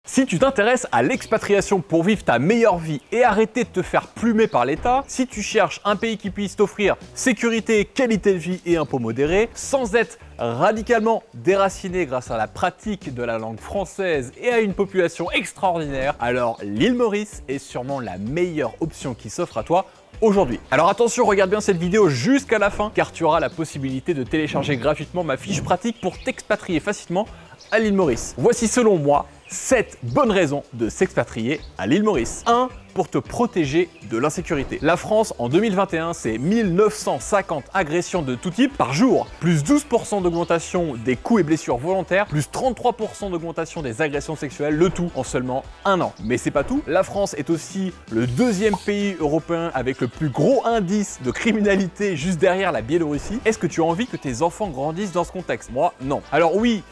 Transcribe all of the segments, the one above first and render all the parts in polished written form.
Si tu t'intéresses à l'expatriation pour vivre ta meilleure vie et arrêter de te faire plumer par l'État, si tu cherches un pays qui puisse t'offrir sécurité, qualité de vie et impôts modérés, sans être radicalement déraciné grâce à la pratique de la langue française et à une population extraordinaire, alors l'île Maurice est sûrement la meilleure option qui s'offre à toi aujourd'hui. Alors attention, regarde bien cette vidéo jusqu'à la fin car tu auras la possibilité de télécharger gratuitement ma fiche pratique pour t'expatrier facilement à l'île Maurice. Voici selon moi 7 bonnes raisons de s'expatrier à l'île Maurice. 1. Pour te protéger de l'insécurité. La France en 2021, c'est 1950 agressions de tout type par jour, plus 12% d'augmentation des coups et blessures volontaires, plus 33% d'augmentation des agressions sexuelles, le tout en seulement un an. Mais c'est pas tout, la France est aussi le deuxième pays européen avec le plus gros indice de criminalité juste derrière la Biélorussie. Est-ce que tu as envie que tes enfants grandissent dans ce contexte? Moi, non. Alors oui,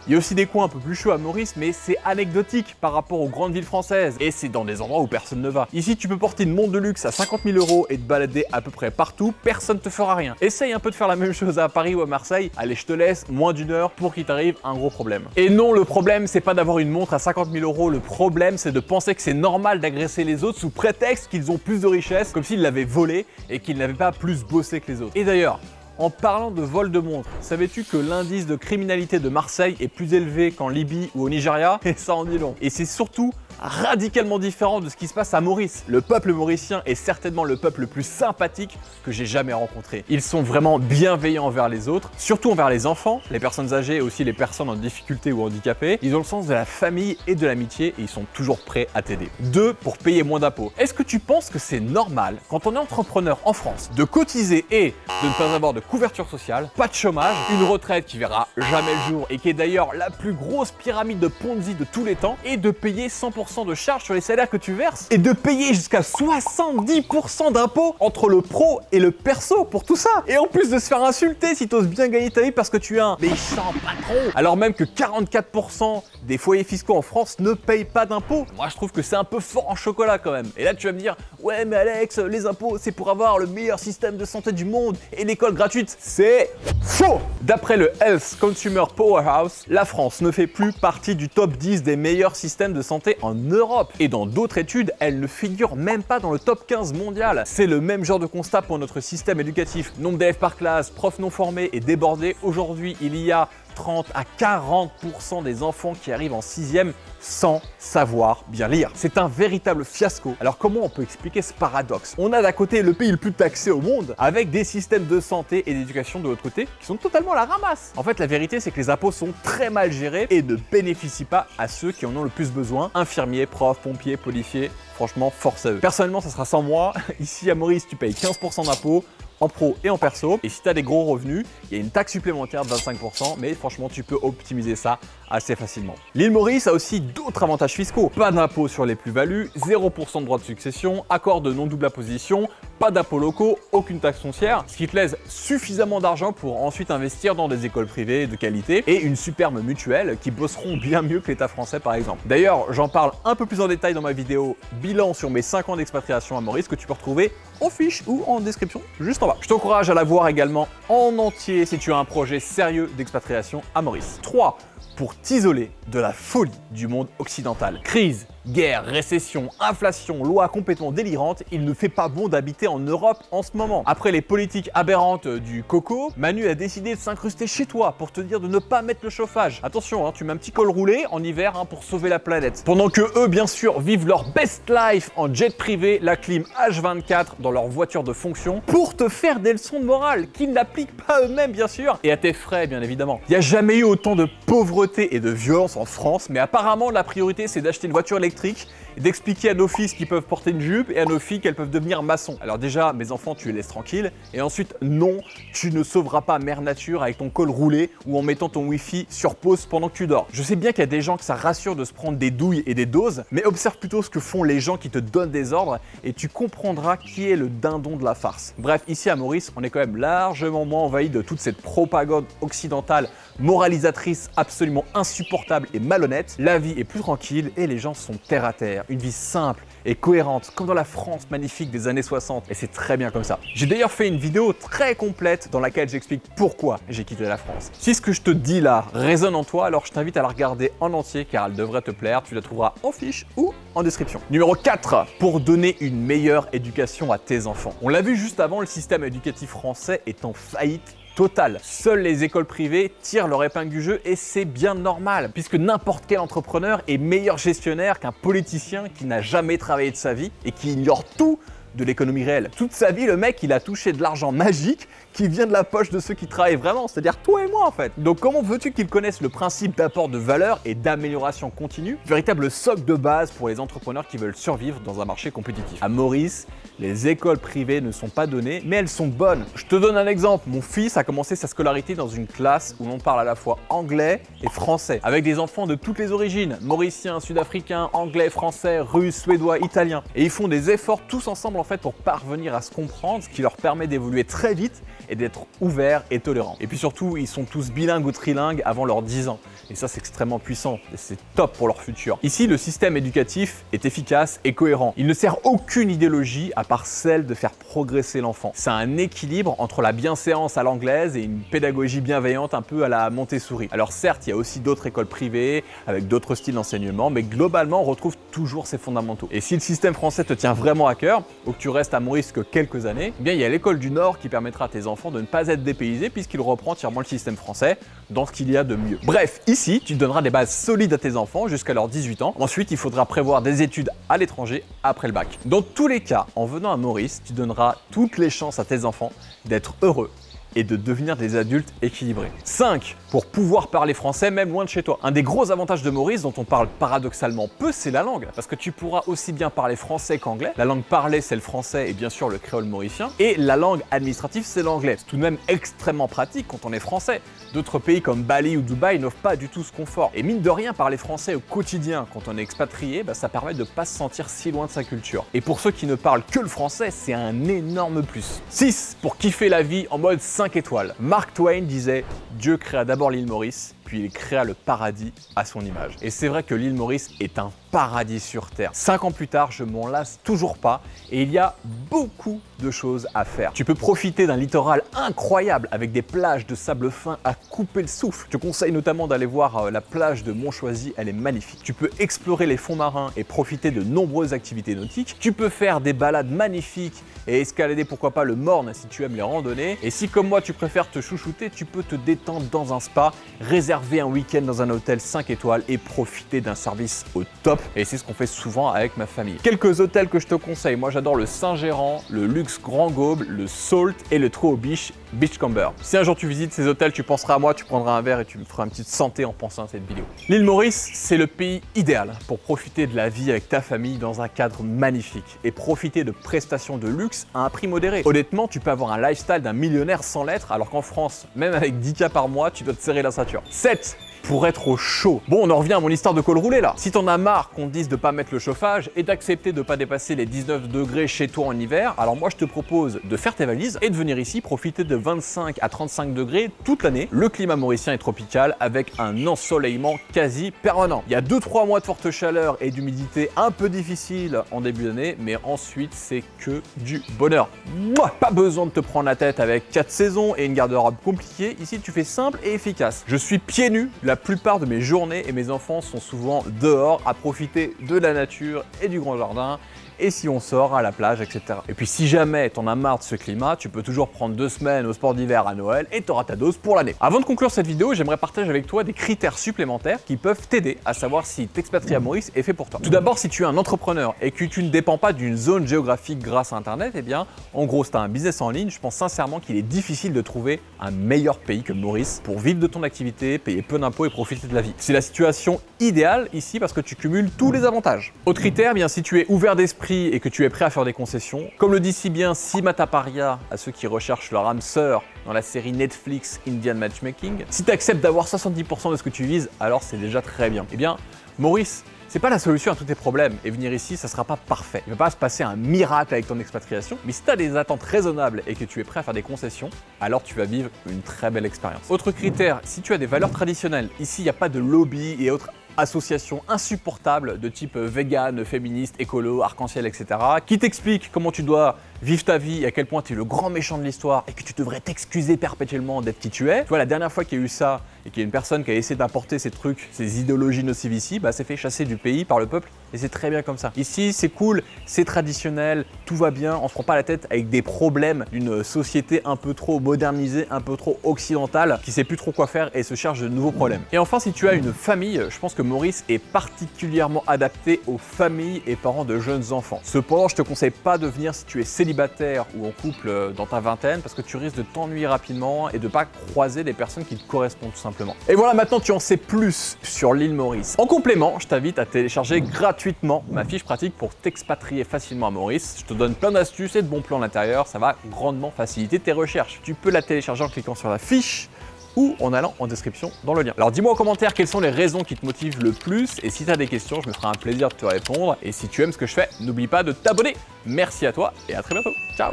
il y a aussi des coins un peu plus chauds à Maurice, mais c'est anecdotique par rapport aux grandes villes françaises. Et c'est dans des endroits où personne ne va. Ici, tu peux porter une montre de luxe à 50 000 € et te balader à peu près partout, personne ne te fera rien. Essaye un peu de faire la même chose à Paris ou à Marseille. Allez, je te laisse moins d'une heure pour qu'il t'arrive un gros problème. Et non, le problème, c'est pas d'avoir une montre à 50 000 €. Le problème, c'est de penser que c'est normal d'agresser les autres sous prétexte qu'ils ont plus de richesse, comme s'ils l'avaient volé et qu'ils n'avaient pas plus bossé que les autres. Et d'ailleurs, en parlant de vol de montres, savais-tu que l'indice de criminalité de Marseille est plus élevé qu'en Libye ou au Nigeria? Et ça en dit long. Et c'est surtout radicalement différent de ce qui se passe à Maurice. Le peuple mauricien est certainement le peuple le plus sympathique que j'ai jamais rencontré. Ils sont vraiment bienveillants envers les autres, surtout envers les enfants, les personnes âgées et aussi les personnes en difficulté ou handicapées. Ils ont le sens de la famille et de l'amitié et ils sont toujours prêts à t'aider. 2. Pour payer moins d'impôts. Est-ce que tu penses que c'est normal, quand on est entrepreneur en France, de cotiser et de ne pas avoir de couverture sociale, pas de chômage, une retraite qui verra jamais le jour et qui est d'ailleurs la plus grosse pyramide de Ponzi de tous les temps, et de payer 100% de charges sur les salaires que tu verses, et de payer jusqu'à 70% d'impôts entre le pro et le perso pour tout ça, et en plus de se faire insulter si tu oses bien gagner ta vie parce que tu es un méchant patron, alors même que 44% des foyers fiscaux en France ne payent pas d'impôts. Moi je trouve que c'est un peu fort en chocolat quand même. Et là tu vas me dire, ouais mais Alex, les impôts c'est pour avoir le meilleur système de santé du monde et l'école gratuite. C'est faux! D'après le Health Consumer Powerhouse, la France ne fait plus partie du top 10 des meilleurs systèmes de santé en Europe. Et dans d'autres études, elle ne figure même pas dans le top 15 mondial. C'est le même genre de constat pour notre système éducatif. Nombre d'élèves par classe, profs non formés et débordés. Aujourd'hui, il y a 30 à 40% des enfants qui arrivent en 6e sans savoir bien lire. C'est un véritable fiasco. Alors comment on peut expliquer ce paradoxe? On a d'un côté le pays le plus taxé au monde, avec des systèmes de santé et d'éducation de l'autre côté qui sont totalement à la ramasse. En fait, la vérité, c'est que les impôts sont très mal gérés et ne bénéficient pas à ceux qui en ont le plus besoin. Infirmiers, profs, pompiers, policiers, franchement, force à eux. Personnellement, ça sera sans moi. Ici à Maurice, tu payes 15% d'impôts, en pro et en perso. Et si tu as des gros revenus, il y a une taxe supplémentaire de 25%, mais franchement, tu peux optimiser ça assez facilement. L'île Maurice a aussi d'autres avantages fiscaux. Pas d'impôt sur les plus-values, 0% de droit de succession, accord de non-double imposition, pas d'impôts locaux, aucune taxe foncière, ce qui te laisse suffisamment d'argent pour ensuite investir dans des écoles privées de qualité et une superbe mutuelle qui bosseront bien mieux que l'État français par exemple. D'ailleurs, j'en parle un peu plus en détail dans ma vidéo bilan sur mes 5 ans d'expatriation à Maurice que tu peux retrouver en fiche ou en description juste en bas. Je t'encourage à la voir également en entier si tu as un projet sérieux d'expatriation à Maurice. 3. Pour t'isoler de la folie du monde occidental. Crise, guerre, récession, inflation, loi complètement délirante, il ne fait pas bon d'habiter en Europe en ce moment. Après les politiques aberrantes du coco, Manu a décidé de s'incruster chez toi pour te dire de ne pas mettre le chauffage. Attention, tu mets un petit col roulé en hiver pour sauver la planète. Pendant que eux, bien sûr, vivent leur best life en jet privé, la clim H24 dans leur voiture de fonction, pour te faire des leçons de morale qu'ils n'appliquent pas eux-mêmes, bien sûr, et à tes frais, bien évidemment. Il n'y a jamais eu autant de pauvreté et de violence en France, mais apparemment la priorité c'est d'acheter une voiture électrique et d'expliquer à nos fils qu'ils peuvent porter une jupe et à nos filles qu'elles peuvent devenir maçons. Alors déjà, mes enfants, tu les laisses tranquilles, et ensuite, non, tu ne sauveras pas Mère Nature avec ton col roulé ou en mettant ton Wi-Fi sur pause pendant que tu dors. Je sais bien qu'il y a des gens que ça rassure de se prendre des douilles et des doses, mais observe plutôt ce que font les gens qui te donnent des ordres et tu comprendras qui est le dindon de la farce. Bref, ici à Maurice, on est quand même largement moins envahi de toute cette propagande occidentale moralisatrice absolument absolument insupportable et malhonnête, la vie est plus tranquille et les gens sont terre à terre. Une vie simple et cohérente, comme dans la France magnifique des années 60. Et c'est très bien comme ça. J'ai d'ailleurs fait une vidéo très complète dans laquelle j'explique pourquoi j'ai quitté la France. Si ce que je te dis là résonne en toi, alors je t'invite à la regarder en entier car elle devrait te plaire. Tu la trouveras en fiche ou en description. Numéro 4, pour donner une meilleure éducation à tes enfants. On l'a vu juste avant, le système éducatif français est en faillite totale. Seules les écoles privées tirent leur épingle du jeu et c'est bien normal puisque n'importe quel entrepreneur est meilleur gestionnaire qu'un politicien qui n'a jamais travaillé de sa vie et qui ignore tout de l'économie réelle. Toute sa vie, le mec, il a touché de l'argent magique qui vient de la poche de ceux qui travaillent vraiment, c'est-à-dire toi et moi en fait. Donc comment veux-tu qu'ils connaissent le principe d'apport de valeur et d'amélioration continue, véritable socle de base pour les entrepreneurs qui veulent survivre dans un marché compétitif. À Maurice, les écoles privées ne sont pas données, mais elles sont bonnes. Je te donne un exemple. Mon fils a commencé sa scolarité dans une classe où l'on parle à la fois anglais et français, avec des enfants de toutes les origines, mauriciens, sud-africains, anglais, français, russes, suédois, italiens. Et ils font des efforts tous ensemble en fait pour parvenir à se comprendre, ce qui leur permet d'évoluer très vite et d'être ouverts et tolérants. Et puis surtout, ils sont tous bilingues ou trilingues avant leurs 10 ans. Et ça, c'est extrêmement puissant et c'est top pour leur futur. Ici, le système éducatif est efficace et cohérent. Il ne sert aucune idéologie à part celle de faire progresser l'enfant. C'est un équilibre entre la bienséance à l'anglaise et une pédagogie bienveillante un peu à la Montessori. Alors certes, il y a aussi d'autres écoles privées avec d'autres styles d'enseignement, mais globalement, on retrouve toujours ces fondamentaux. Et si le système français te tient vraiment à cœur, ou que tu restes à Maurice que quelques années, eh bien il y a l'école du Nord qui permettra à tes enfants de ne pas être dépaysés puisqu'il reprend entièrement le système français dans ce qu'il y a de mieux. Bref, ici, tu donneras des bases solides à tes enfants jusqu'à leurs 18 ans. Ensuite, il faudra prévoir des études à l'étranger après le bac. Dans tous les cas, en venant à Maurice, tu donneras toutes les chances à tes enfants d'être heureux et de devenir des adultes équilibrés. 5. Pour pouvoir parler français même loin de chez toi. Un des gros avantages de Maurice dont on parle paradoxalement peu, c'est la langue. Parce que tu pourras aussi bien parler français qu'anglais. La langue parlée, c'est le français et bien sûr le créole mauricien. Et la langue administrative, c'est l'anglais. C'est tout de même extrêmement pratique quand on est français. D'autres pays comme Bali ou Dubaï n'offrent pas du tout ce confort. Et mine de rien, parler français au quotidien quand on est expatrié, ça permet de ne pas se sentir si loin de sa culture. Et pour ceux qui ne parlent que le français, c'est un énorme plus. 6. Pour kiffer la vie en mode 5 étoiles. Mark Twain disait « Dieu créa d'abord l'île Maurice, puis il créa le paradis à son image ». Et c'est vrai que l'île Maurice est un paradis sur Terre. 5 ans plus tard, je m'en lasse toujours pas et il y a beaucoup de choses à faire. Tu peux profiter d'un littoral incroyable avec des plages de sable fin à couper le souffle. Je te conseille notamment d'aller voir la plage de Montchoisy, elle est magnifique. Tu peux explorer les fonds marins et profiter de nombreuses activités nautiques. Tu peux faire des balades magnifiques et escalader pourquoi pas le Morne si tu aimes les randonnées. Et si comme moi tu préfères te chouchouter, tu peux te détendre dans un spa, réserver un week-end dans un hôtel 5 étoiles et profiter d'un service au top. Et c'est ce qu'on fait souvent avec ma famille. Quelques hôtels que je te conseille, moi j'adore le Saint-Gérand, le Luxe Grand Gaube, le Salt et le Trou aux Biches Beachcomber. Si un jour tu visites ces hôtels, tu penseras à moi, tu prendras un verre et tu me feras une petite santé en pensant à cette vidéo. L'île Maurice, c'est le pays idéal pour profiter de la vie avec ta famille dans un cadre magnifique et profiter de prestations de luxe à un prix modéré. Honnêtement, tu peux avoir un lifestyle d'un millionnaire sans l'être, alors qu'en France, même avec 10K par mois, tu dois te serrer la ceinture. 7. Pour être au chaud. Bon, on en revient à mon histoire de col roulé là. Si t'en as marre qu'on te dise de pas mettre le chauffage et d'accepter de pas dépasser les 19 degrés chez toi en hiver, alors moi je te propose de faire tes valises et de venir ici profiter de 25 à 35 degrés toute l'année. Le climat mauricien est tropical avec un ensoleillement quasi permanent. Il y a 2-3 mois de forte chaleur et d'humidité un peu difficile en début d'année, mais ensuite c'est que du bonheur. Mouah, pas besoin de te prendre la tête avec 4 saisons et une garde-robe compliquée. Ici tu fais simple et efficace. Je suis pieds nus la plupart de mes journées et mes enfants sont souvent dehors à profiter de la nature et du grand jardin. Et si on sort à la plage, etc. Et puis si jamais t'en as marre de ce climat, tu peux toujours prendre 2 semaines au sport d'hiver à Noël et t'auras ta dose pour l'année. Avant de conclure cette vidéo, j'aimerais partager avec toi des critères supplémentaires qui peuvent t'aider à savoir si t'expatrier à Maurice est fait pour toi. Tout d'abord, si tu es un entrepreneur et que tu ne dépends pas d'une zone géographique grâce à Internet, eh bien, en gros, si tu as un business en ligne, je pense sincèrement qu'il est difficile de trouver un meilleur pays que Maurice pour vivre de ton activité, payer peu d'impôts et profiter de la vie. C'est la situation idéale ici parce que tu cumules tous les avantages. Autre critère, bien, si tu es ouvert d'esprit et que tu es prêt à faire des concessions, comme le dit si bien Sima Taparia à ceux qui recherchent leur âme sœur dans la série Netflix Indian Matchmaking, si tu acceptes d'avoir 70% de ce que tu vises, alors c'est déjà très bien. Eh bien, Maurice, C'est pas la solution à tous tes problèmes, et venir ici, ça sera pas parfait. Il va pas se passer un miracle avec ton expatriation, mais si tu as des attentes raisonnables et que tu es prêt à faire des concessions, alors tu vas vivre une très belle expérience. Autre critère, si tu as des valeurs traditionnelles, ici il n'y a pas de lobby et autres associations insupportables de type vegan, féministe, écolo, arc-en-ciel, etc. qui t'expliquent comment tu dois vivre ta vie et à quel point tu es le grand méchant de l'histoire et que tu devrais t'excuser perpétuellement d'être qui tu es. Tu vois, la dernière fois qu'il y a eu ça et qu'il y a une personne qui a essayé d'importer ces trucs, ces idéologies nocives ici, bah, s'est fait chasser du pays par le peuple et c'est très bien comme ça. Ici, c'est cool, c'est traditionnel, tout va bien, on se prend pas la tête avec des problèmes d'une société un peu trop modernisée, un peu trop occidentale, qui sait plus trop quoi faire et se cherche de nouveaux problèmes. Et enfin, si tu as une famille, je pense que Maurice est particulièrement adapté aux familles et parents de jeunes enfants. Cependant, je te conseille pas de venir si tu es célibataire ou en couple dans ta vingtaine, parce que tu risques de t'ennuyer rapidement et de pas croiser des personnes qui te correspondent tout simplement. Et voilà, maintenant tu en sais plus sur l'île Maurice. En complément, je t'invite à télécharger gratuitement ma fiche pratique pour t'expatrier facilement à Maurice. Je te donne plein d'astuces et de bons plans à l'intérieur, ça va grandement faciliter tes recherches. Tu peux la télécharger en cliquant sur la fiche ou en allant en description dans le lien. Alors dis-moi en commentaire quelles sont les raisons qui te motivent le plus et si tu as des questions, je me ferai un plaisir de te répondre. Et si tu aimes ce que je fais, n'oublie pas de t'abonner. Merci à toi et à très bientôt. Ciao!